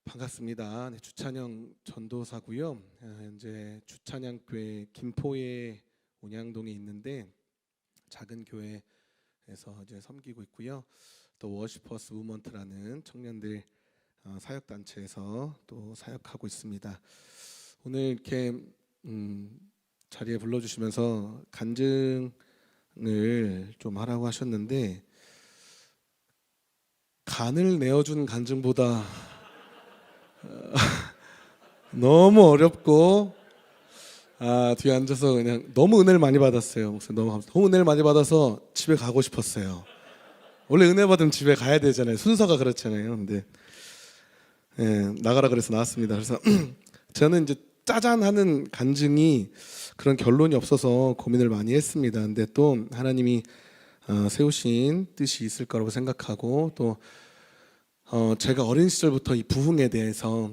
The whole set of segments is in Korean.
반갑습니다. 네, 주찬영 전도사고요. 현재 주찬양교회 김포의 온양동에 있는데 작은 교회에서 이제 섬기고 있고요. 또 워시퍼스 무먼트라는 청년들 사역 단체에서 또 사역하고 있습니다. 오늘 이렇게 자리에 불러주시면서 간증을 좀 하라고 하셨는데 간을 내어준 간증보다 너무 어렵고 뒤에 앉아서 그냥 너무 은혜를 많이 받았어요. 목사님 너무 은혜를 많이 받아서 집에 가고 싶었어요. 원래 은혜 받으면 집에 가야 되잖아요. 순서가 그렇잖아요. 근데 나가라 그래서 나왔습니다. 그래서 저는 이제 짜잔 하는 간증이 그런 결론이 없어서 고민을 많이 했습니다. 근데 또 하나님이 세우신 뜻이 있을 거라고 생각하고 또 제가 어린 시절부터 이 부흥에 대해서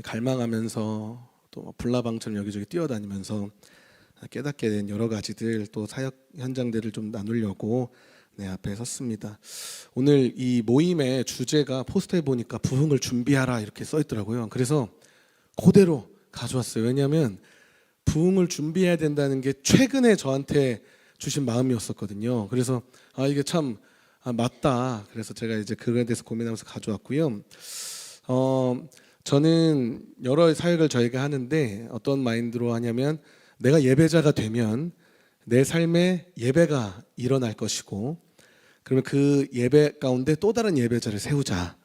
갈망하면서 또 불나방처럼 여기저기 뛰어다니면서 깨닫게 된 여러 가지들 또 사역 현장들을 좀 나누려고 앞에 섰습니다. 오늘 이 모임의 주제가 포스터에 보니까 부흥을 준비하라 이렇게 써 있더라고요. 그래서 그대로 가져왔어요. 왜냐하면 부흥을 준비해야 된다는 게 최근에 저한테 주신 마음이었었거든요. 그래서 이게 참 맞다. 그래서 제가 이제 그거에 대해서 고민하면서 가져왔고요. 저는 여러 사역을 저희가 하는데 어떤 마인드로 하냐면 내가 예배자가 되면 내 삶에 예배가 일어날 것이고 그러면 그 예배 가운데 또 다른 예배자를 세우자.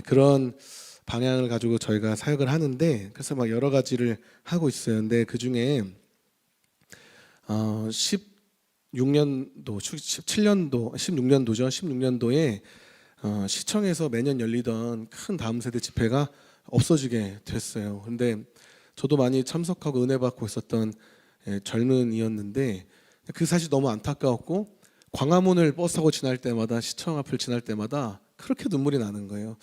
그런 방향을 가지고 저희가 사역을 하는데 그래서 막 여러 가지를 하고 있어요. 근데 그 중에 16년도, 16년도죠. 16년도에 시청에서 매년 열리던 큰 다음 세대 집회가 없어지게 됐어요. 근데 저도 많이 참석하고 은혜 받고 있었던 젊은이였는데 그 사실 너무 안타까웠고 광화문을 버스 타고 지날 때마다 시청 앞을 지날 때마다 그렇게 눈물이 나는 거예요.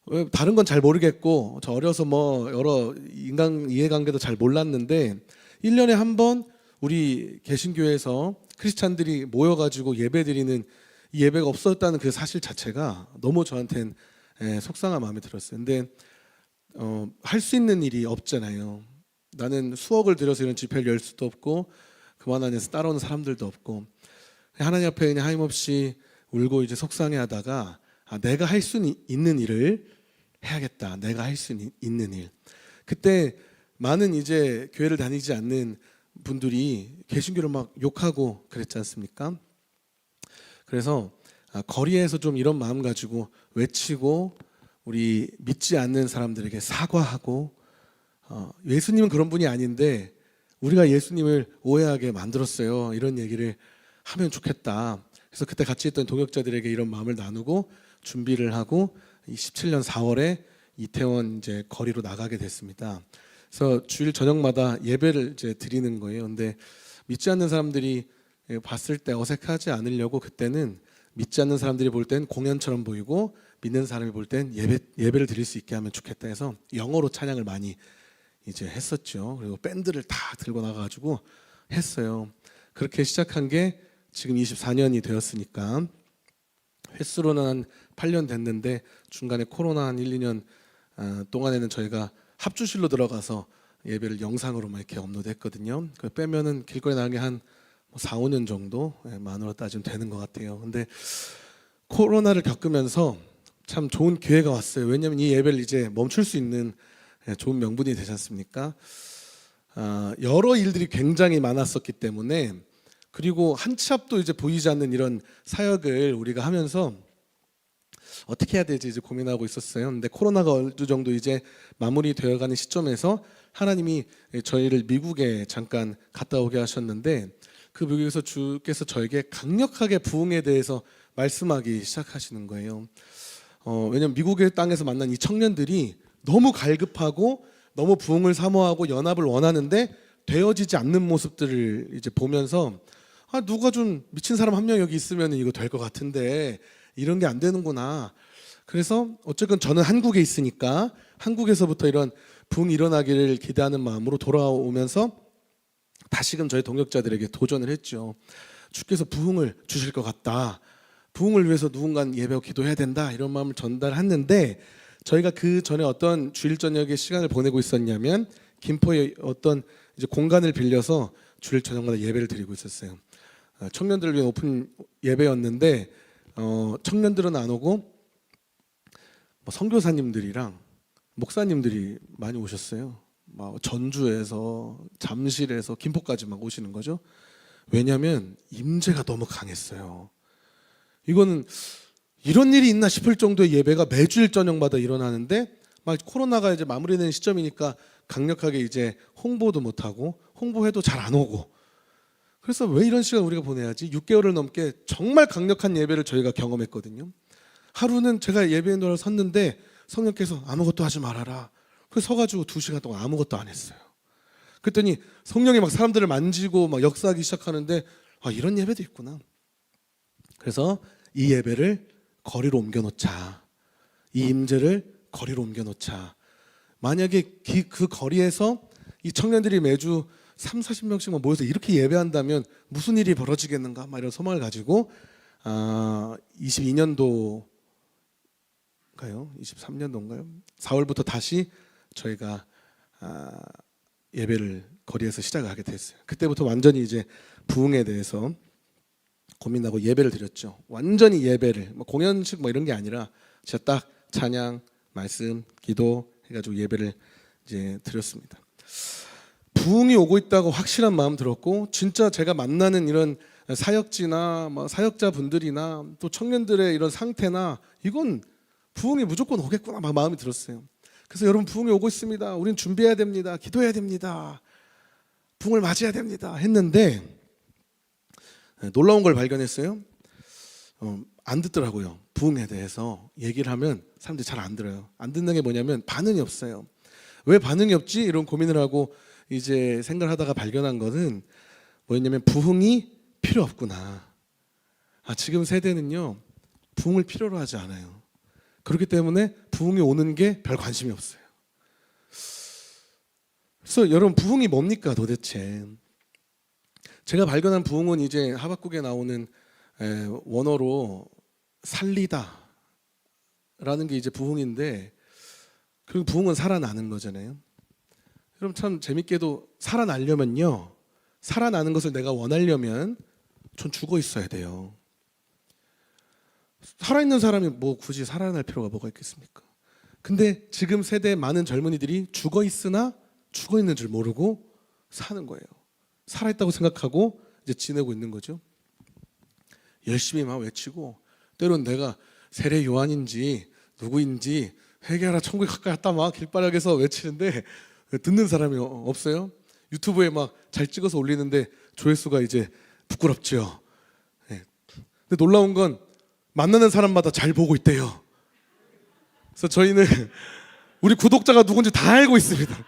왜 다른 건 잘 모르겠고 저 어려서 뭐 여러 인간 이해관계도 잘 몰랐는데 1년에 한 번 우리 개신교회에서 크리스찬들이 모여가지고 예배드리는 이 예배가 없었다는 그 사실 자체가 너무 저한테는 속상한 마음이 들었어요. 근데 할 수 있는 일이 없잖아요. 나는 수억을 들여서 이런 집회를 열 수도 없고 그만 안에서 따라오는 사람들도 없고 하나님 앞에 그냥 하염없이 울고 이제 속상해하다가 내가 할 수 있는 일을 해야겠다. 내가 할 수 있는 일. 그때 많은 이제 교회를 다니지 않는 분들이 개신교를 막 욕하고 그랬지 않습니까? 그래서 거리에서 좀 이런 마음 가지고 외치고 우리 믿지 않는 사람들에게 사과하고 예수님은 그런 분이 아닌데 우리가 예수님을 오해하게 만들었어요. 이런 얘기를 하면 좋겠다. 그래서 그때 같이 있던 동역자들에게 이런 마음을 나누고 준비를 하고 17년 4월에 이태원 이제 거리로 나가게 됐습니다. 그래서 주일 저녁마다 예배를 이제 드리는 거예요. 근데 믿지 않는 사람들이 봤을 때 어색하지 않으려고 그때는 믿지 않는 사람들이 볼 땐 공연처럼 보이고 믿는 사람이 볼 땐 예배를 드릴 수 있게 하면 좋겠다 해서 영어로 찬양을 많이 이제 했었죠. 그리고 밴드를 다 들고 나가가지고 했어요. 그렇게 시작한 게 지금 24년이 되었으니까 횟수로는 한 8년 됐는데 중간에 코로나 한 1, 2년 동안에는 저희가 합주실로 들어가서 예배를 영상으로만 이렇게 업로드했거든요. 그 빼면은 길거리 나간 게 한 4, 5년 정도 만으로 따지면 되는 것 같아요. 근데 코로나를 겪으면서 참 좋은 기회가 왔어요. 왜냐하면 이 예배를 이제 멈출 수 있는 좋은 명분이 되지 않습니까? 여러 일들이 굉장히 많았었기 때문에 그리고 한 치 앞도 이제 보이지 않는 이런 사역을 우리가 하면서 어떻게 해야 되지 이제 고민하고 있었어요. 근데 코로나가 어느 정도 이제 마무리되어가는 시점에서 하나님이 저희를 미국에 잠깐 갔다 오게 하셨는데 그 미국에서 주께서 저에게 강력하게 부흥에 대해서 말씀하기 시작하시는 거예요. 왜냐하면 미국의 땅에서 만난 이 청년들이 너무 갈급하고 너무 부흥을 사모하고 연합을 원하는데 되어지지 않는 모습들을 이제 보면서 누가 좀 미친 사람 한 명 여기 있으면 이거 될 것 같은데 이런 게 안 되는구나. 그래서 어쨌든 저는 한국에 있으니까 한국에서부터 이런 부흥이 일어나기를 기대하는 마음으로 돌아오면서 다시금 저희 동역자들에게 도전을 했죠. 주께서 부흥을 주실 것 같다. 부흥을 위해서 누군가는 예배하고 기도해야 된다. 이런 마음을 전달했는데 저희가 그 전에 어떤 주일 저녁에 시간을 보내고 있었냐면 김포의 어떤 이제 공간을 빌려서 주일 저녁마다 예배를 드리고 있었어요. 청년들을 위한 오픈 예배였는데 청년들은 안 오고 뭐 선교사님들이랑 목사님들이 많이 오셨어요. 막 전주에서 잠실에서 김포까지 막 오시는 거죠. 왜냐하면 임재가 너무 강했어요. 이거는 이런 일이 있나 싶을 정도의 예배가 매주일 저녁마다 일어나는데 막 코로나가 이제 마무리되는 시점이니까 강력하게 이제 홍보도 못하고 홍보해도 잘 안 오고, 그래서 왜 이런 시간 우리가 보내야지 6개월을 넘게 정말 강력한 예배를 저희가 경험했거든요. 하루는 제가 예배의 노를 섰는데 성령께서 아무것도 하지 말아라. 그래서 서가지고 2시간 동안 아무것도 안 했어요. 그랬더니 성령이 막 사람들을 만지고 막 역사하기 시작하는데 이런 예배도 있구나. 그래서 이 예배를 거리로 옮겨놓자. 이 임재를 거리로 옮겨놓자. 만약에 그 거리에서 이 청년들이 매주 3, 40명씩 모여서 이렇게 예배한다면 무슨 일이 벌어지겠는가 막 이런 소망을 가지고 22년도인가요? 23년도인가요? 4월부터 다시 저희가 예배를 거리에서 시작을 하게 됐어요. 그때부터 완전히 이제 부흥에 대해서 고민하고 예배를 드렸죠. 완전히 예배를 뭐 공연식 뭐 이런 게 아니라 진짜 딱 찬양, 말씀, 기도 해가지고 예배를 이제 드렸습니다. 부흥이 오고 있다고 확실한 마음 들었고, 진짜 제가 만나는 이런 사역지나 뭐 사역자분들이나 또 청년들의 이런 상태나 이건 부흥이 무조건 오겠구나 막 마음이 들었어요. 그래서 여러분 부흥이 오고 있습니다. 우린 준비해야 됩니다. 기도해야 됩니다. 부흥을 맞이해야 됩니다. 했는데 놀라운 걸 발견했어요. 안 듣더라고요. 부흥에 대해서 얘기를 하면 사람들이 잘 안 들어요. 안 듣는 게 뭐냐면 반응이 없어요. 왜 반응이 없지? 이런 고민을 하고 이제 생각을 하다가 발견한 것은 뭐였냐면 부흥이 필요 없구나. 지금 세대는요 부흥을 필요로 하지 않아요. 그렇기 때문에 부흥이 오는 게 별 관심이 없어요. 그래서 여러분 부흥이 뭡니까 도대체? 제가 발견한 부흥은 이제 하박국에 나오는 원어로 살리다 라는 게 이제 부흥인데, 그리고 부흥은 살아나는 거잖아요. 여러분 참 재밌게도 살아나려면요, 살아나는 것을 내가 원하려면 전 죽어 있어야 돼요. 살아있는 사람이 뭐 굳이 살아날 필요가 뭐가 있겠습니까? 근데 지금 세대 많은 젊은이들이 죽어 있으나 죽어 있는 줄 모르고 사는 거예요. 살아있다고 생각하고 이제 지내고 있는 거죠. 열심히 막 외치고, 때론 내가 세례 요한인지 누구인지 회개하라 천국에 가까이 왔다 막 길바닥에서 외치는데 듣는 사람이 없어요. 유튜브에 막 잘 찍어서 올리는데 조회수가 이제 부끄럽죠. 근데 놀라운 건 만나는 사람마다 잘 보고 있대요. 그래서 저희는 우리 구독자가 누군지 다 알고 있습니다.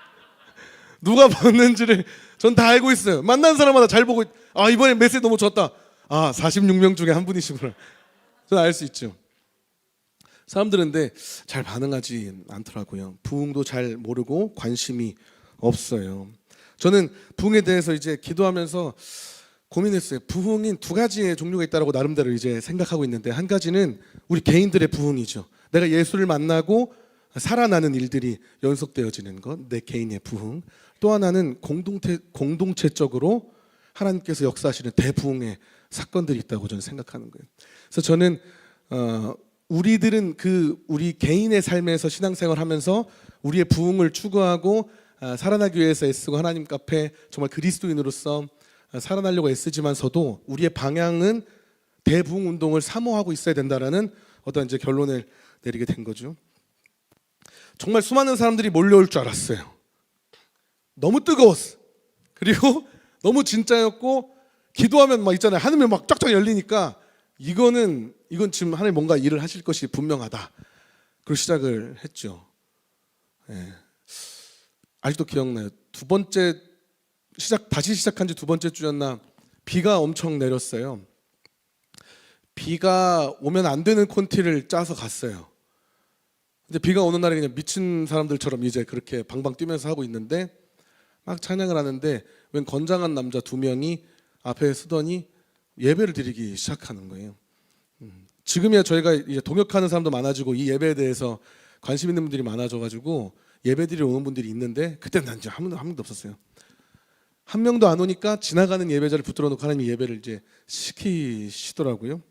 누가 봤는지를 전 다 알고 있어요. 만나는 사람마다 잘 보고 이번에 메시지 너무 좋았다. 46명 중에 한 분이시구나. 저는 알 수 있죠. 사람들은 근데 잘 반응하지 않더라고요. 부흥도 잘 모르고 관심이 없어요. 저는 부흥에 대해서 이제 기도하면서 고민했어요. 부흥인 두 가지의 종류가 있다라고 나름대로 이제 생각하고 있는데, 한 가지는 우리 개인들의 부흥이죠. 내가 예수를 만나고 살아나는 일들이 연속되어지는 것, 내 개인의 부흥. 또 하나는 공동체적으로 하나님께서 역사하시는 대부흥의 사건들이 있다고 저는 생각하는 거예요. 그래서 저는 우리들은 우리 개인의 삶에서 신앙생활하면서 우리의 부흥을 추구하고 살아나기 위해서 애쓰고 하나님 앞에 정말 그리스도인으로서 살아나려고 애쓰지만서도 우리의 방향은 대부흥 운동을 사모하고 있어야 된다라는 어떤 이제 결론을 내리게 된 거죠. 정말 수많은 사람들이 몰려올 줄 알았어요. 너무 뜨거웠어. 그리고 너무 진짜였고, 기도하면 막 있잖아요. 하늘이 막 쫙쫙 열리니까 이건 지금 하나님 뭔가 일을 하실 것이 분명하다. 그리고 시작을 했죠. 아직도 기억나요. 다시 시작한 지 2번째 주였나 비가 엄청 내렸어요. 비가 오면 안 되는 콘티를 짜서 갔어요. 근데 비가 오는 날에 그냥 미친 사람들처럼 이제 그렇게 방방 뛰면서 하고 있는데, 막 찬양을 하는데 웬 건장한 남자 2명이 앞에 서더니 예배를 드리기 시작하는 거예요. 지금이야 저희가 이제 동역하는 사람도 많아지고 이 예배에 대해서 관심 있는 분들이 많아져가지고 예배드리러 오는 분들이 있는데 그때는 난 이제 한 명도 없었어요. 한 명도 안 오니까 지나가는 예배자를 붙들어 놓고 하나님이 예배를 이제 시키시더라고요.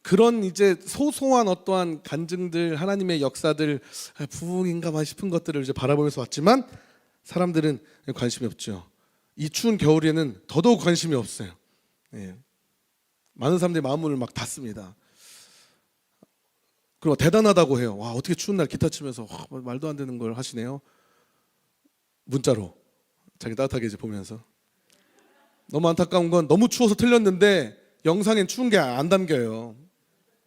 그런 이제 소소한 어떠한 간증들, 하나님의 역사들, 부흥인가만 싶은 것들을 이제 바라보면서 왔지만 사람들은 관심이 없죠. 이 추운 겨울에는 더더욱 관심이 없어요. 예. 많은 사람들이 마음을 막 닫습니다. 그리고 대단하다고 해요. 와, 어떻게 추운 날 기타 치면서 말도 안 되는 걸 하시네요. 문자로 자기 따뜻하게 이제 보면서. 너무 안타까운 건 너무 추워서 틀렸는데 영상엔 추운 게 안 담겨요.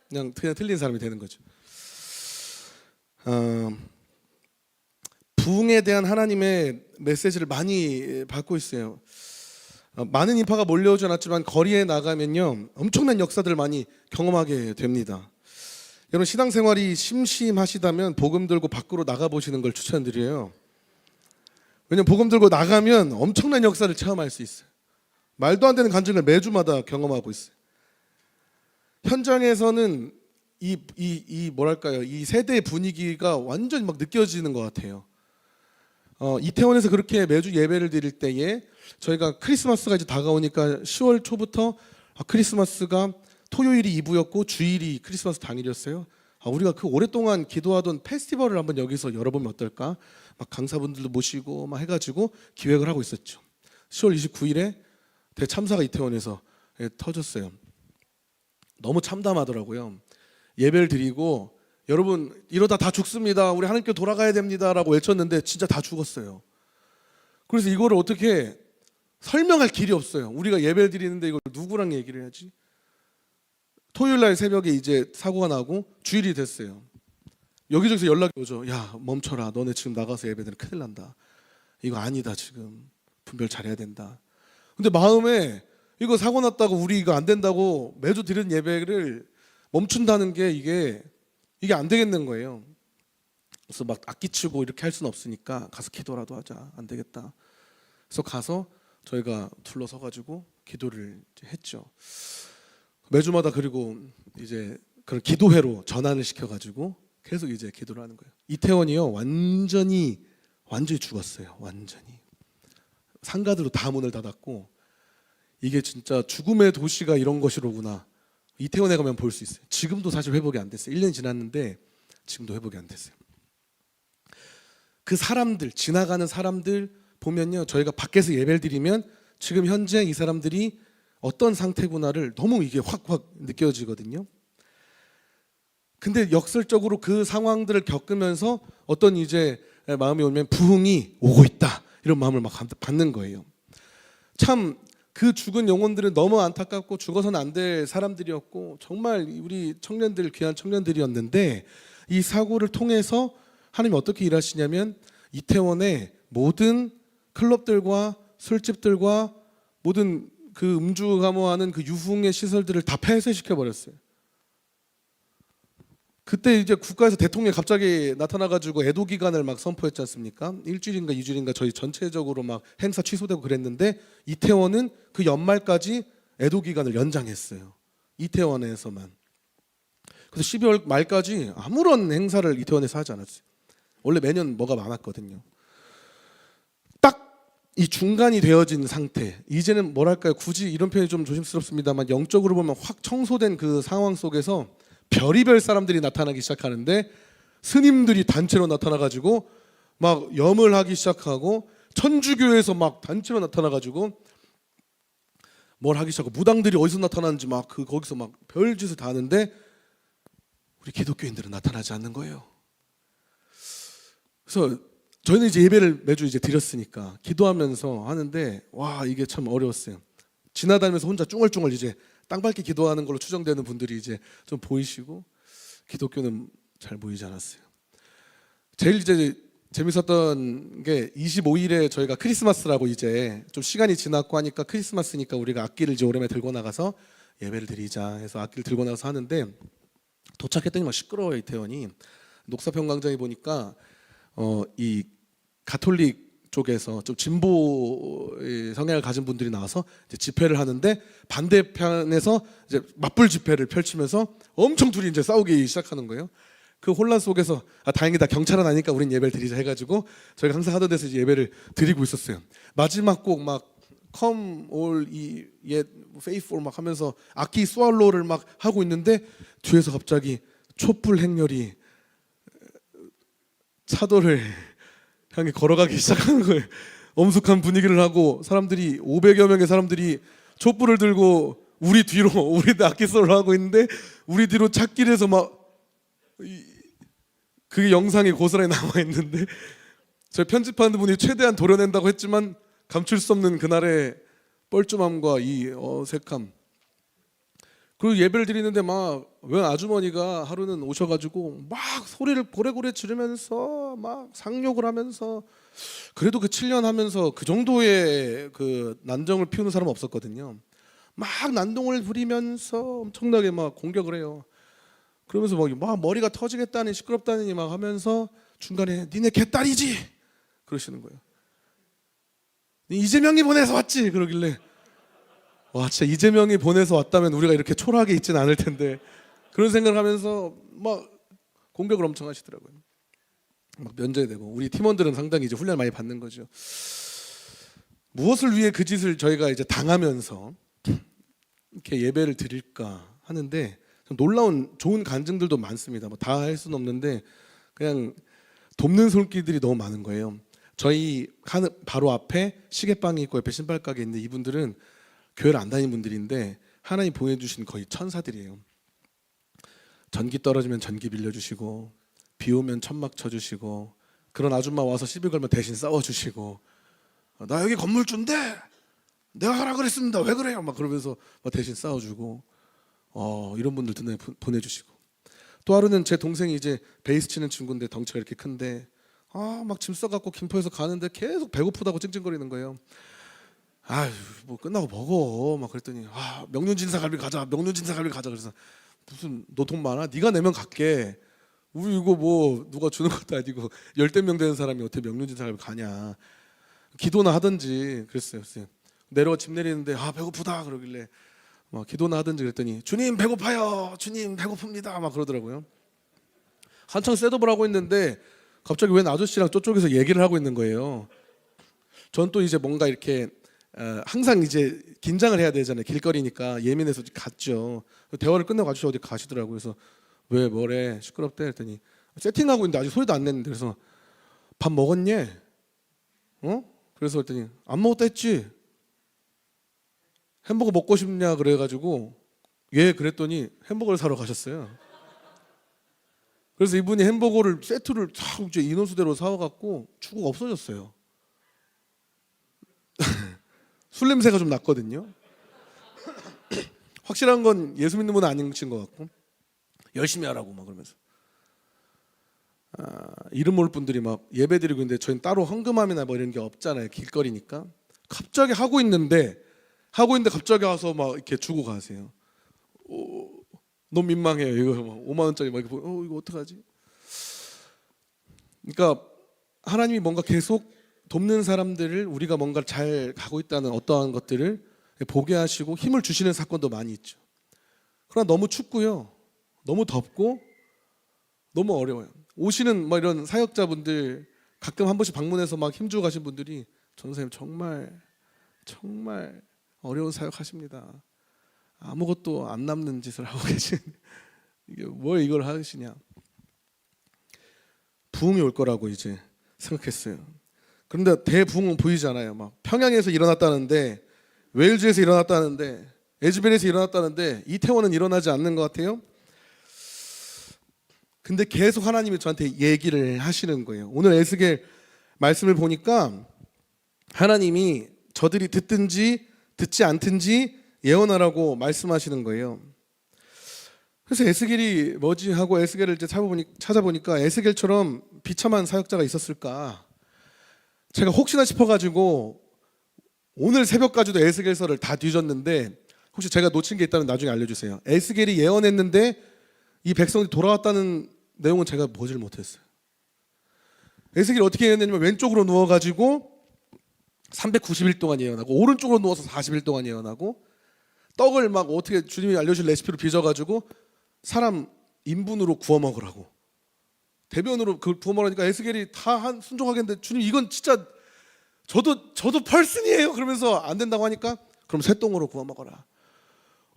그냥 틀린 사람이 되는 거죠. 부흥에 대한 하나님의 메시지를 많이 받고 있어요. 많은 인파가 몰려오지 않았지만 거리에 나가면요 엄청난 역사들을 많이 경험하게 됩니다. 여러분 신앙생활이 심심하시다면 복음 들고 밖으로 나가보시는 걸 추천드려요. 왜냐면 복음 들고 나가면 엄청난 역사를 체험할 수 있어요. 말도 안 되는 간증을 매주마다 경험하고 있어요. 현장에서는 이 뭐랄까요, 이 세대의 분위기가 완전히 막 느껴지는 것 같아요. 이태원에서 그렇게 매주 예배를 드릴 때에 저희가 크리스마스가 이제 다가오니까 10월 초부터 크리스마스가 토요일이 2부였고 주일이 크리스마스 당일이었어요. 우리가 그 오랫동안 기도하던 페스티벌을 한번 여기서 열어보면 어떨까? 막 강사분들도 모시고 막 해가지고 기획을 하고 있었죠. 10월 29일에 대참사가 이태원에서 터졌어요. 너무 참담하더라고요. 예배를 드리고 여러분 이러다 다 죽습니다. 우리 하나님께 돌아가야 됩니다라고 외쳤는데 진짜 다 죽었어요. 그래서 이거를 어떻게 설명할 길이 없어요. 우리가 예배를 드리는데 이걸 누구랑 얘기를 해야지? 토요일 날 새벽에 이제 사고가 나고 주일이 됐어요. 여기저기서 연락이 오죠. 야 멈춰라. 너네 지금 나가서 예배 드리면 큰일 난다. 이거 아니다. 지금 분별 잘해야 된다. 근데 마음에 이거 사고 났다고 우리 이거 안 된다고 매주 드리는 예배를 멈춘다는 게 이게 안 되겠는 거예요. 그래서 막 악기 치고 이렇게 할 수는 없으니까 가서 기도라도 하자. 안 되겠다. 그래서 가서 저희가 둘러서 가지고 기도를 했죠. 매주마다 그리고 이제 그런 기도회로 전환을 시켜가지고 계속 이제 기도를 하는 거예요. 이태원이요 완전히 죽었어요. 완전히 상가들도 다 문을 닫았고 이게 진짜 죽음의 도시가 이런 것이로구나. 이태원에 가면 볼 수 있어요. 지금도 사실 회복이 안 됐어요. 1년이 지났는데 지금도 회복이 안 됐어요. 그 사람들 지나가는 사람들 보면요 저희가 밖에서 예배를 드리면 지금 현재 이 사람들이 어떤 상태구나를 너무 이게 확 느껴지거든요. 근데 역설적으로 그 상황들을 겪으면서 어떤 이제 마음이 오면 부흥이 오고 있다 이런 마음을 막 받는 거예요. 참 그 죽은 영혼들은 너무 안타깝고 죽어서는 안 될 사람들이었고 정말 우리 청년들 귀한 청년들이었는데 이 사고를 통해서 하나님이 어떻게 일하시냐면 이태원의 모든 클럽들과 술집들과 모든 그 음주 감호하는 그 유흥의 시설들을 다 폐쇄시켜 버렸어요. 그때 이제 국가에서 대통령이 갑자기 나타나가지고 애도 기간을 막 선포했지 않습니까? 일주일인가 2주일인가 저희 전체적으로 막 행사 취소되고 그랬는데 이태원은 그 연말까지 애도 기간을 연장했어요. 이태원에서만. 그래서 12월 말까지 아무런 행사를 이태원에서 하지 않았어요. 원래 매년 뭐가 많았거든요. 딱 이 중간이 되어진 상태. 이제는 뭐랄까요? 굳이 이런 표현이 좀 조심스럽습니다만 영적으로 보면 확 청소된 그 상황 속에서 별의별 사람들이 나타나기 시작하는데 스님들이 단체로 나타나가지고 막 염을 하기 시작하고 천주교에서 막 단체로 나타나가지고 뭘 하기 시작하고 무당들이 어디서 나타나는지 막 거기서 막 별짓을 다 하는데 우리 기독교인들은 나타나지 않는 거예요. 그래서 저희는 이제 예배를 매주 이제 드렸으니까 기도하면서 하는데 와 이게 참 어려웠어요. 지나다니면서 혼자 쭝얼쭝얼 이제 땅밟기 기도하는 걸로 추정되는 분들이 이제 좀 보이시고 기독교는 잘 보이지 않았어요. 제일 이제 재밌었던 게 25일에 저희가 크리스마스라고 이제 좀 시간이 지났고 하니까 크리스마스니까 우리가 악기를 이제 오랜만에 들고 나가서 예배를 드리자 해서 악기를 들고 나가서 하는데 도착했더니 막 시끄러워요. 이태원이 녹사평 광장에 보니까 이 가톨릭 쪽에서 좀 진보의 성향을 가진 분들이 나와서 이제 집회를 하는데, 반대편에서 이제 맞불 집회를 펼치면서 엄청 둘이 이제 싸우기 시작하는 거예요. 그 혼란 속에서 다행이다, 경찰은 아니니까 우린 예배를 드리자 해가지고 저희가 항상 하던 데서 이제 예배를 드리고 있었어요. 마지막 곡 막 Come all yet faithful 막 하면서 악기 스왈로를 막 하고 있는데, 뒤에서 갑자기 촛불 행렬이 차도를 향해 걸어가기 시작하는 거예요. 엄숙한 분위기를 하고 사람들이 500여 명의 사람들이 촛불을 들고 우리 뒤로, 우리도 악기 솔로 하고 있는데 우리 뒤로 찻길에서 막 그게 영상이 고스란히 남아 있는데, 저희 편집하는 분이 최대한 도려낸다고 했지만 감출 수 없는 그날의 뻘쭘함과 이 어색함. 그리고 예배를 드리는데 막 웬 아주머니가 하루는 오셔가지고 막 소리를 고래고래 지르면서 막 상욕을 하면서, 그래도 그 7년 하면서 그 정도의 그 난정을 피우는 사람은 없었거든요. 막 난동을 부리면서 엄청나게 막 공격을 해요. 그러면서 막 머리가 터지겠다니 시끄럽다니 막 하면서 중간에 니네 개딸이지 그러시는 거예요. 이재명이 보내서 왔지 그러길래, 와 진짜 이재명이 보내서 왔다면 우리가 이렇게 초라하게 있지는 않을 텐데, 그런 생각을 하면서 막 공격을 엄청 하시더라고요. 막 면제되고, 우리 팀원들은 상당히 이제 훈련을 많이 받는 거죠. 무엇을 위해 그 짓을 저희가 이제 당하면서 이렇게 예배를 드릴까 하는데, 놀라운 좋은 간증들도 많습니다. 뭐 다 할 수는 없는데 그냥 돕는 손길들이 너무 많은 거예요. 저희 바로 앞에 시계방이 있고 옆에 신발 가게 있는데, 이분들은 교회를 안 다니는 분들인데 하나님 보내주신 거의 천사들이에요. 전기 떨어지면 전기 빌려주시고, 비 오면 천막 쳐주시고, 그런 아줌마 와서 시비 걸면 대신 싸워주시고, 나 여기 건물주인데 내가 하라 그랬습니다 왜 그래요 막 그러면서 막 대신 싸워주고, 이런 분들 등에 보내주시고. 또 하루는 제 동생이 이제 베이스 치는 친구인데 덩치가 이렇게 큰데 막 짐 싸갖고 김포에서 가는데 계속 배고프다고 찡찡거리는 거예요. 아유 뭐 끝나고 먹어 막 그랬더니 명륜진사갈비 가자, 명륜진사갈비 가자. 그래서 무슨 너 돈 많아? 네가 내면 갈게. 우리 이거 뭐 누가 주는 것도 아니고 열댓 명 되는 사람이 어떻게 명륜진사갈비 가냐. 기도나 하든지 그랬어요. 내려와 집 내리는데 배고프다 그러길래 막 기도나 하든지 그랬더니 주님 배고파요, 주님 배고픕니다 막 그러더라고요. 한창 셋업을 하고 있는데 갑자기 웬 아저씨랑 저쪽에서 얘기를 하고 있는 거예요. 전 또 이제 뭔가 이렇게 항상 이제 긴장을 해야 되잖아요. 길거리니까 예민해서 갔죠. 대화를 끝내고 아저씨 어디 가시더라고요. 그래서 왜 뭐래 시끄럽대 했더니 세팅하고 있는데 아직 소리도 안 냈는데, 그래서 밥 먹었니? 그래서 그랬더니 안 먹었다 했지. 햄버거 먹고 싶냐 그래가지고 예 그랬더니 햄버거를 사러 가셨어요. 그래서 이분이 햄버거를 세트를 다 이제 인원수대로 사와갖고 주고 없어졌어요. 술 냄새가 좀 났거든요. 확실한 건 예수 믿는 분은 아닌 것 같고, 열심히 하라고 막 그러면서 이름 모를 분들이 막 예배 드리고 있는데, 저희는 따로 헌금함이나 뭐 이런 게 없잖아요. 길거리니까. 갑자기 하고 있는데 갑자기 와서 막 이렇게 주고 가세요. 너무 민망해요. 이거 5만 원짜리 막 이렇게 이거 어떡하지? 그러니까 하나님이 뭔가 계속 돕는 사람들을, 우리가 뭔가 잘 가고 있다는 어떠한 것들을 보게 하시고 힘을 주시는 사건도 많이 있죠. 그러나 너무 춥고요, 너무 덥고 너무 어려워요. 오시는 막 이런 사역자분들 가끔 한 번씩 방문해서 막 힘주고 가신 분들이 전사님 정말 어려운 사역하십니다. 아무것도 안 남는 짓을 하고 계신 이게 뭘 이걸 하시냐. 부흥이 올 거라고 이제 생각했어요. 그런데 대부흥은 보이잖아요. 막 평양에서 일어났다는데, 웨일즈에서 일어났다는데, 에즈벨에서 일어났다는데 이태원은 일어나지 않는 것 같아요. 근데 계속 하나님이 저한테 얘기를 하시는 거예요. 오늘 에스겔 말씀을 보니까 하나님이 저들이 듣든지 듣지 않든지 예언하라고 말씀하시는 거예요. 그래서 에스겔이 뭐지 하고 에스겔을 이제 찾아보니까 에스겔처럼 비참한 사역자가 있었을까? 제가 혹시나 싶어가지고 오늘 새벽까지도 에스겔서를 다 뒤졌는데, 혹시 제가 놓친 게 있다면 나중에 알려주세요. 에스겔이 예언했는데 이 백성이 돌아왔다는 내용은 제가 보질 못했어요. 에스겔이 어떻게 했냐면 왼쪽으로 누워가지고 390일 동안 예언하고 오른쪽으로 누워서 40일 동안 예언하고 떡을 막 어떻게 주님이 알려주신 레시피로 빚어가지고 사람 인분으로 구워 먹으라고 대변으로 그 구워 먹으니까 에스겔이 다 순종하겠는데 주님 이건 진짜 저도 펄슨이에요 그러면서 안 된다고 하니까 그럼 쇠똥으로 구워 먹어라.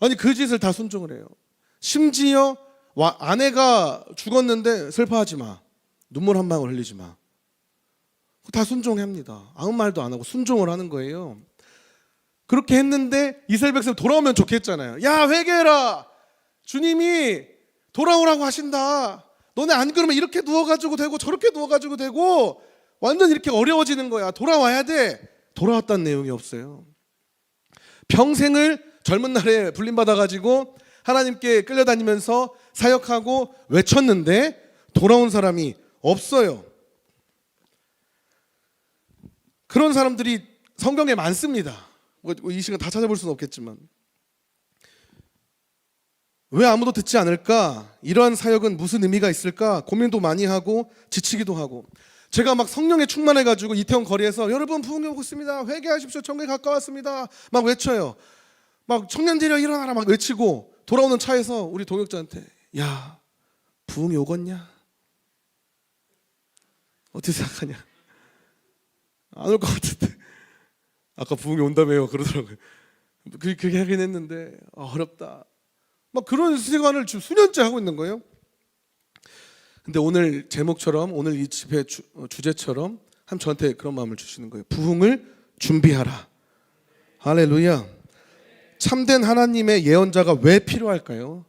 아니 그 짓을 다 순종을 해요. 심지어 아내가 죽었는데 슬퍼하지 마. 눈물 한 방울 흘리지 마. 다 순종합니다. 아무 말도 안 하고 순종을 하는 거예요. 그렇게 했는데 이스라엘 백성 돌아오면 좋겠잖아요. 야 회개해라. 주님이 돌아오라고 하신다. 너네 안 그러면 이렇게 누워가지고 되고 저렇게 누워가지고 되고 완전 이렇게 어려워지는 거야. 돌아와야 돼. 돌아왔다는 내용이 없어요. 평생을 젊은 날에 불림받아가지고 하나님께 끌려다니면서 사역하고 외쳤는데 돌아온 사람이 없어요. 그런 사람들이 성경에 많습니다. 이 시간 다 찾아볼 수는 없겠지만 왜 아무도 듣지 않을까? 이러한 사역은 무슨 의미가 있을까? 고민도 많이 하고 지치기도 하고 제가 막 성령에 충만해가지고 이태원 거리에서 여러분 부흥이 오고 있습니다. 회개하십시오. 천국에 가까웠습니다. 막 외쳐요. 막 청년들이여 일어나라 막 외치고 돌아오는 차에서 우리 동역자한테 야 부흥이 오겠냐? 어떻게 생각하냐? 안 올 것 같은데 아까 부흥이 온다며요 그러더라고요. 그렇게 하긴 했는데 어렵다. 막 그런 시간을 지금 수년째 하고 있는 거예요. 근데 오늘 제목처럼 오늘 이 집회 주제처럼 한 저한테 그런 마음을 주시는 거예요. 부흥을 준비하라. 할렐루야. 참된 하나님의 예언자가 왜 필요할까요?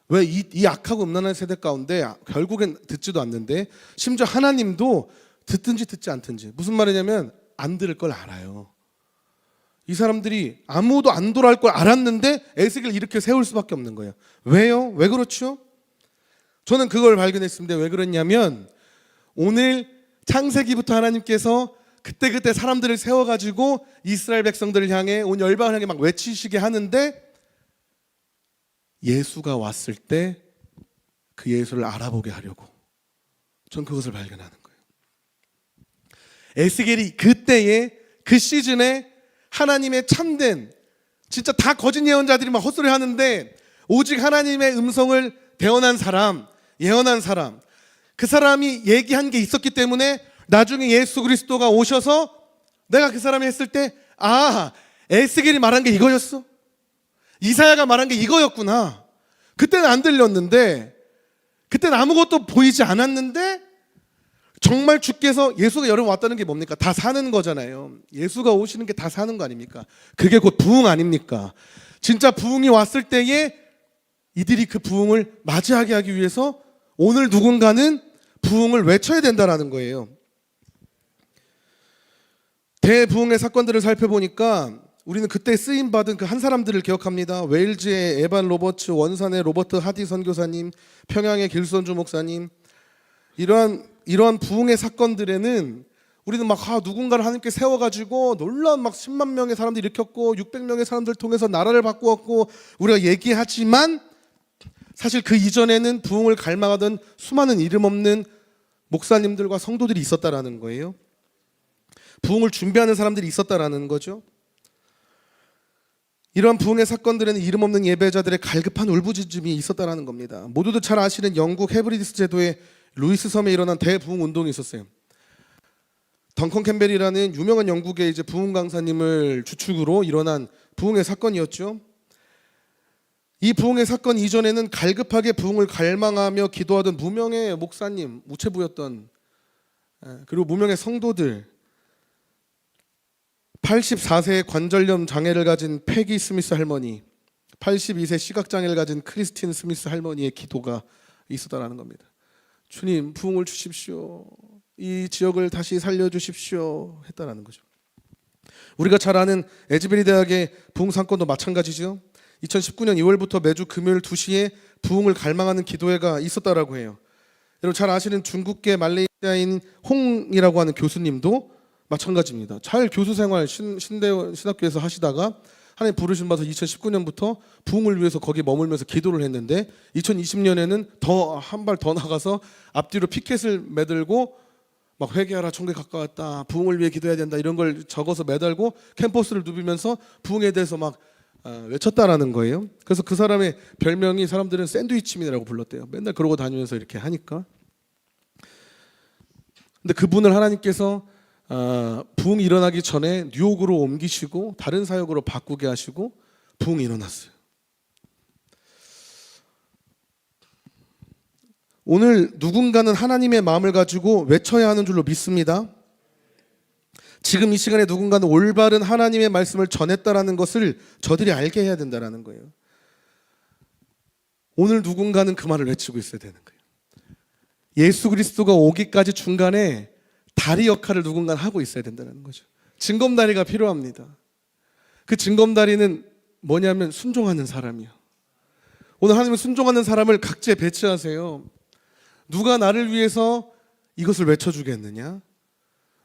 왜 이 악하고 음란한 세대 가운데 결국엔 듣지도 않는데 심지어 하나님도 듣든지 듣지 않든지 무슨 말이냐면 안 들을 걸 알아요. 이 사람들이 아무도 안 돌아올 걸 알았는데 에스겔을 이렇게 세울 수밖에 없는 거예요. 왜요? 왜 그렇죠? 저는 그걸 발견했습니다. 왜 그랬냐면 오늘 창세기부터 하나님께서 그때그때 사람들을 세워가지고 이스라엘 백성들을 향해 온 열방을 향해 막 외치시게 하는데 예수가 왔을 때 그 예수를 알아보게 하려고 전 그것을 발견하는 거예요. 에스겔이 그때에 그 시즌에 하나님의 참된 진짜 다 거짓 예언자들이 막 헛소리 하는데 오직 하나님의 음성을 대언한 사람, 예언한 사람 그 사람이 얘기한 게 있었기 때문에 나중에 예수 그리스도가 오셔서 내가 그 사람이 했을 때 에스겔이 말한 게 이거였어? 이사야가 말한 게 이거였구나. 그때는 안 들렸는데 그때는 아무것도 보이지 않았는데 정말 주께서 예수가 여러분 왔다는 게 뭡니까? 다 사는 거잖아요. 예수가 오시는 게 다 사는 거 아닙니까? 그게 곧 부흥 아닙니까? 진짜 부흥이 왔을 때에 이들이 그 부흥을 맞이하게 하기 위해서 오늘 누군가는 부흥을 외쳐야 된다는 거예요. 대부흥의 사건들을 살펴보니까 우리는 그때 쓰임받은 그 한 사람들을 기억합니다. 웨일즈의 에반 로버츠, 원산의 로버트 하디 선교사님, 평양의 길선주 목사님 이러한 부흥의 사건들에는 우리는 막 누군가를 하나님께 세워가지고 놀라운 막 10만 명의 사람들이 일으켰고 600명의 사람들을 통해서 나라를 바꾸었고 우리가 얘기하지만 사실 그 이전에는 부흥을 갈망하던 수많은 이름 없는 목사님들과 성도들이 있었다라는 거예요. 부흥을 준비하는 사람들이 있었다라는 거죠. 이러한 부흥의 사건들에는 이름 없는 예배자들의 갈급한 울부짖음이 있었다라는 겁니다. 모두들 잘 아시는 영국 헤브리디스 제도의 루이스 섬에 일어난 대부흥 운동이 있었어요. 덩컨 캠벨이라는 유명한 영국의 이제 부흥 강사님을 주축으로 일어난 부흥의 사건이었죠. 이 부흥의 사건 이전에는 갈급하게 부흥을 갈망하며 기도하던 무명의 목사님, 우체부였던 그리고 무명의 성도들 84세의 관절염 장애를 가진 패기 스미스 할머니 82세 시각장애를 가진 크리스틴 스미스 할머니의 기도가 있었다라는 겁니다. 주님 부흥을 주십시오. 이 지역을 다시 살려주십시오 했다라는 거죠. 우리가 잘 아는 에즈베리 대학의 부흥 사건도 마찬가지죠. 2019년 2월부터 매주 금요일 2시에 부흥을 갈망하는 기도회가 있었다라고 해요. 여러분 잘 아시는 중국계 말레이시아인 홍이라고 하는 교수님도 마찬가지입니다. 잘 교수 생활 신대원 신학교에서 하시다가 하나님 부르심 받아서 2019년부터 부흥을 위해서 거기 머물면서 기도를 했는데 2020년에는 더 한 발 더 나가서 앞뒤로 피켓을 매들고 막 회개하라, 천국에 가까웠다, 부흥을 위해 기도해야 된다, 이런 걸 적어서 매달고 캠퍼스를 누비면서 부흥에 대해서 막 외쳤다라는 거예요. 그래서 그 사람의 별명이 사람들은 샌드위치맨이라고 불렀대요. 맨날 그러고 다니면서 이렇게 하니까. 근데 그분을 하나님께서 부흥이 일어나기 전에 뉴욕으로 옮기시고 다른 사역으로 바꾸게 하시고 부흥이 일어났어요. 오늘 누군가는 하나님의 마음을 가지고 외쳐야 하는 줄로 믿습니다. 지금 이 시간에 누군가는 올바른 하나님의 말씀을 전했다라는 것을 저들이 알게 해야 된다는 거예요. 오늘 누군가는 그 말을 외치고 있어야 되는 거예요. 예수 그리스도가 오기까지 중간에 다리 역할을 누군가는 하고 있어야 된다는 거죠. 징검다리가 필요합니다. 그 징검다리는 뭐냐면 순종하는 사람이요. 오늘 하나님은 순종하는 사람을 각지에 배치하세요. 누가 나를 위해서 이것을 외쳐주겠느냐?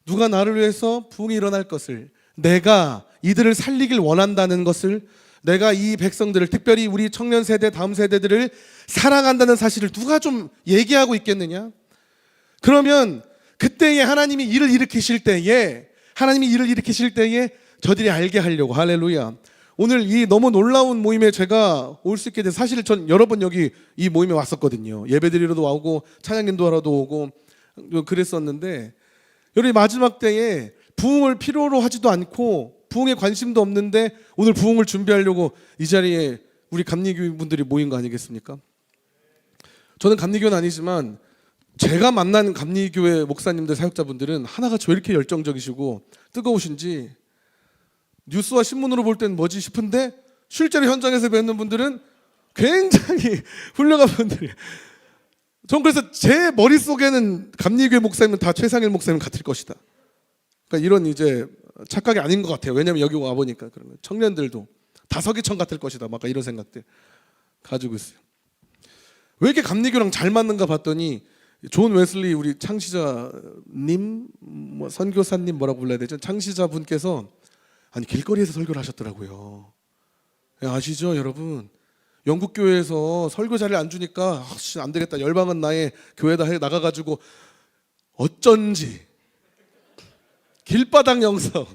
누가 나를 위해서 부흥이 일어날 것을, 내가 이들을 살리길 원한다는 것을, 내가 이 백성들을, 특별히 우리 청년 세대, 다음 세대들을 사랑한다는 사실을 누가 좀 얘기하고 있겠느냐? 그러면 그때에 하나님이 일을 일으키실 때에, 저들이 알게 하려고, 할렐루야. 오늘 이 너무 놀라운 모임에 제가 올 수 있게 돼서, 사실 전 여러 번 여기 이 모임에 왔었거든요. 예배드리러도 오고 찬양인도 하러도 오고 그랬었는데, 여기 마지막 때에 부흥을 필요로 하지도 않고 부흥에 관심도 없는데 오늘 부흥을 준비하려고 이 자리에 우리 감리교인 분들이 모인 거 아니겠습니까? 저는 감리교는 아니지만 제가 만난 감리교회 목사님들, 사역자분들은 하나같이 왜 이렇게 열정적이시고 뜨거우신지, 뉴스와 신문으로 볼 땐 뭐지 싶은데 실제로 현장에서 뵙는 분들은 굉장히 훌륭한 분들이에요. 전 그래서 제 머릿속에는 감리교회 목사님은 다 최상일 목사님 같을 것이다. 그러니까 이런 이제 착각이 아닌 것 같아요. 왜냐하면 여기 와보니까 그런 거예요. 청년들도 다서기청 같을 것이다, 막 이런 생각들 가지고 있어요. 왜 이렇게 감리교랑 잘 맞는가 봤더니 존 웨슬리 우리 창시자님, 뭐 선교사님 뭐라고 불러야 되죠? 창시자분께서 아니 길거리에서 설교를 하셨더라고요. 아시죠 여러분? 영국 교회에서 설교 자리를 안 주니까 안 되겠다, 열방은 나의 교회다 해 나가가지고 어쩐지 길바닥 영성,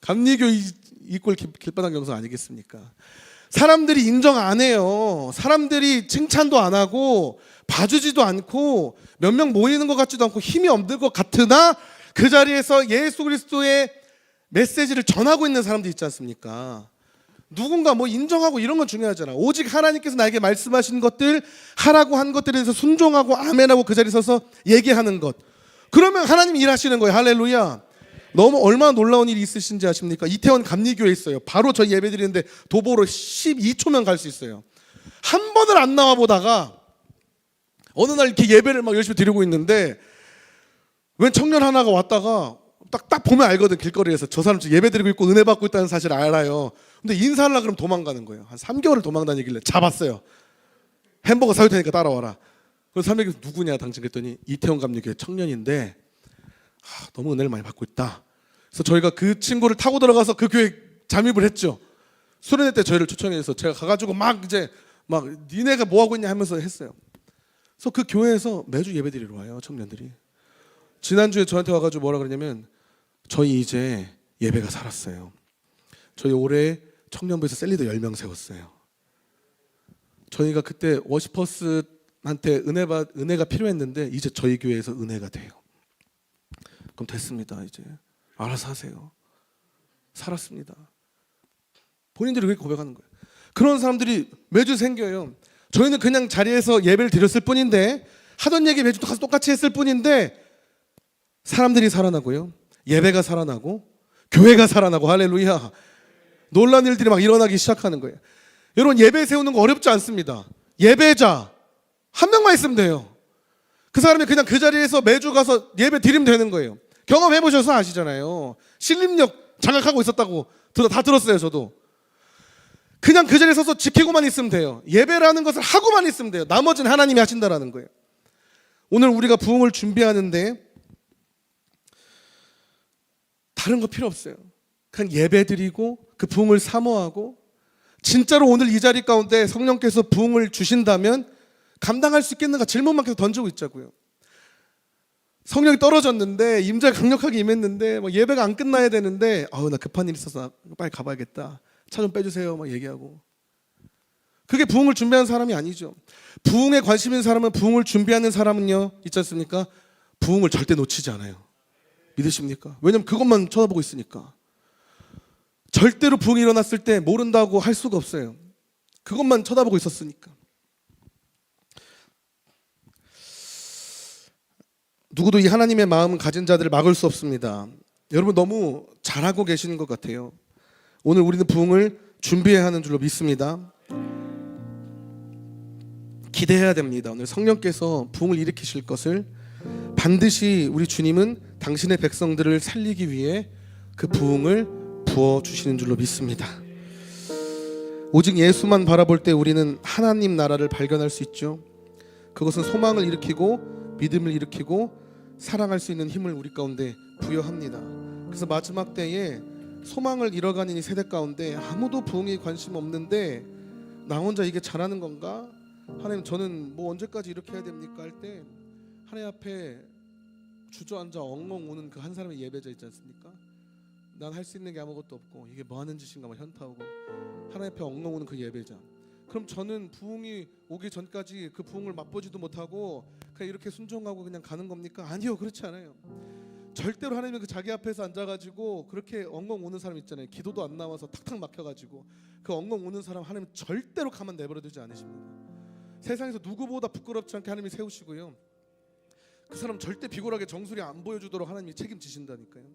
감리교 이꼴 길바닥 영성 아니겠습니까? 사람들이 인정 안 해요. 사람들이 칭찬도 안 하고 봐주지도 않고 몇 명 모이는 것 같지도 않고 힘이 없는 것 같으나 그 자리에서 예수 그리스도의 메시지를 전하고 있는 사람들 있지 않습니까? 누군가 뭐 인정하고 이런 건 중요하잖아. 오직 하나님께서 나에게 말씀하신 것들, 하라고 한 것들에 대해서 순종하고 아멘하고 그 자리에 서서 얘기하는 것, 그러면 하나님이 일하시는 거예요. 할렐루야. 너무 얼마나 놀라운 일이 있으신지 아십니까? 이태원 감리교회에 있어요. 바로 저희 예배 드리는데 도보로 12초면 갈 수 있어요. 한 번을 안 나와 보다가 어느 날 이렇게 예배를 막 열심히 드리고 있는데 웬 청년 하나가 왔다가 딱 보면 알거든. 길거리에서 저 사람 지금 예배 드리고 있고 은혜 받고 있다는 사실을 알아요. 근데 인사하려고 그러면 도망가는 거예요. 한 3개월을 도망다니길래 잡았어요. 햄버거 사줄 테니까 따라와라. 그래서 사람에게 누구냐 당신 그랬더니 이태원 감리교회 청년인데 너무 은혜를 많이 받고 있다. 그래서 저희가 그 친구를 타고 들어가서 그 교회 잠입을 했죠. 수련회 때 저희를 초청해서 제가 가가지고 막 니네가 뭐 하고 있냐 하면서 했어요. 그래서 그 교회에서 매주 예배 드리러 와요, 청년들이. 지난주에 저한테 와가지고 뭐라 그러냐면, 저희 이제 예배가 살았어요. 저희 올해 청년부에서 셀리더 10명 세웠어요. 저희가 그때 워시퍼스한테 은혜가 필요했는데 이제 저희 교회에서 은혜가 돼요. 그럼 됐습니다. 이제 알아서 하세요. 살았습니다. 본인들이 그렇게 고백하는 거예요. 그런 사람들이 매주 생겨요. 저희는 그냥 자리에서 예배를 드렸을 뿐인데, 하던 얘기 매주 똑같이 했을 뿐인데, 사람들이 살아나고요, 예배가 살아나고 교회가 살아나고, 할렐루야. 놀라운 일들이 막 일어나기 시작하는 거예요. 여러분, 예배 세우는 거 어렵지 않습니다. 예배자 한 명만 있으면 돼요. 그 사람이 그냥 그 자리에서 매주 가서 예배 드리면 되는 거예요. 경험해 보셔서 아시잖아요. 신림역 장악하고 있었다고 다 들었어요. 저도 그냥 그 자리에 서서 지키고만 있으면 돼요. 예배라는 것을 하고만 있으면 돼요. 나머지는 하나님이 하신다라는 거예요. 오늘 우리가 부흥을 준비하는데 다른 거 필요 없어요. 그냥 예배 드리고 그 부흥을 사모하고, 진짜로 오늘 이 자리 가운데 성령께서 부흥을 주신다면 감당할 수 있겠는가 질문만 계속 던지고 있자고요. 성령이 떨어졌는데 임재가 강력하게 임했는데 막 예배가 안 끝나야 되는데 나 급한 일 있어서 빨리 가봐야겠다. 차 좀 빼주세요. 막 얘기하고. 그게 부흥을 준비하는 사람이 아니죠. 부흥에 관심 있는 사람은 부흥을 준비하는 사람은요 있지 않습니까? 부흥을 절대 놓치지 않아요. 믿으십니까? 왜냐면 그것만 쳐다보고 있으니까. 절대로 부흥이 일어났을 때 모른다고 할 수가 없어요. 그것만 쳐다보고 있었으니까. 누구도 이 하나님의 마음을 가진 자들을 막을 수 없습니다. 여러분 너무 잘하고 계시는 것 같아요. 오늘 우리는 부흥을 준비해야 하는 줄로 믿습니다. 기대해야 됩니다. 오늘 성령께서 부흥을 일으키실 것을 반드시 우리 주님은 당신의 백성들을 살리기 위해 그 부흥을 부어주시는 줄로 믿습니다. 오직 예수만 바라볼 때 우리는 하나님 나라를 발견할 수 있죠. 그것은 소망을 일으키고 믿음을 일으키고 사랑할 수 있는 힘을 우리 가운데 부여합니다. 그래서 마지막 때에 소망을 잃어가는 이 세대 가운데 아무도 부흥에 관심 없는데 나 혼자 이게 잘하는 건가? 하나님 저는 뭐 언제까지 이렇게 해야 됩니까? 할 때 하나님 앞에 주저앉아 엉엉 우는 그 한 사람의 예배자 있지 않습니까? 난 할 수 있는 게 아무것도 없고 이게 뭐 하는 짓인가 막 현타오고 하나님 앞에 엉엉 우는 그 예배자. 그럼 저는 부흥이 오기 전까지 그 부흥을 맛보지도 못하고 그냥 이렇게 순종하고 그냥 가는 겁니까? 아니요, 그렇지 않아요. 절대로 하나님은 그 자기 앞에서 앉아가지고 그렇게 엉엉 우는 사람 있잖아요. 기도도 안 나와서 탁탁 막혀가지고 그 엉엉 우는 사람 하나님 절대로 가만 내버려두지 않으십니다. 세상에서 누구보다 부끄럽지 않게 하나님이 세우시고요. 그 사람 절대 비굴하게 정수리 안 보여주도록 하나님이 책임지신다니까요.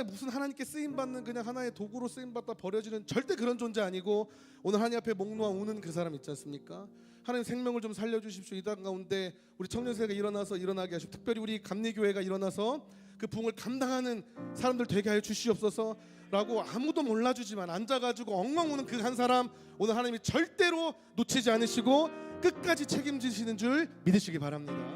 무슨 하나님께 쓰임받는 그냥 하나의 도구로 쓰임받다 버려지는 절대 그런 존재 아니고 오늘 하나님 앞에 목 놓아 우는 그 사람 있지 않습니까? 하나님 생명을 좀 살려주십시오. 이 땅 가운데 우리 청년세가 일어나게 하시고 특별히 우리 감리교회가 일어나서 그 부흥을 감당하는 사람들 되게 하여 주시옵소서 라고 아무도 몰라주지만 앉아가지고 엉엉 우는 그 한 사람 오늘 하나님이 절대로 놓치지 않으시고 끝까지 책임지시는 줄 믿으시기 바랍니다.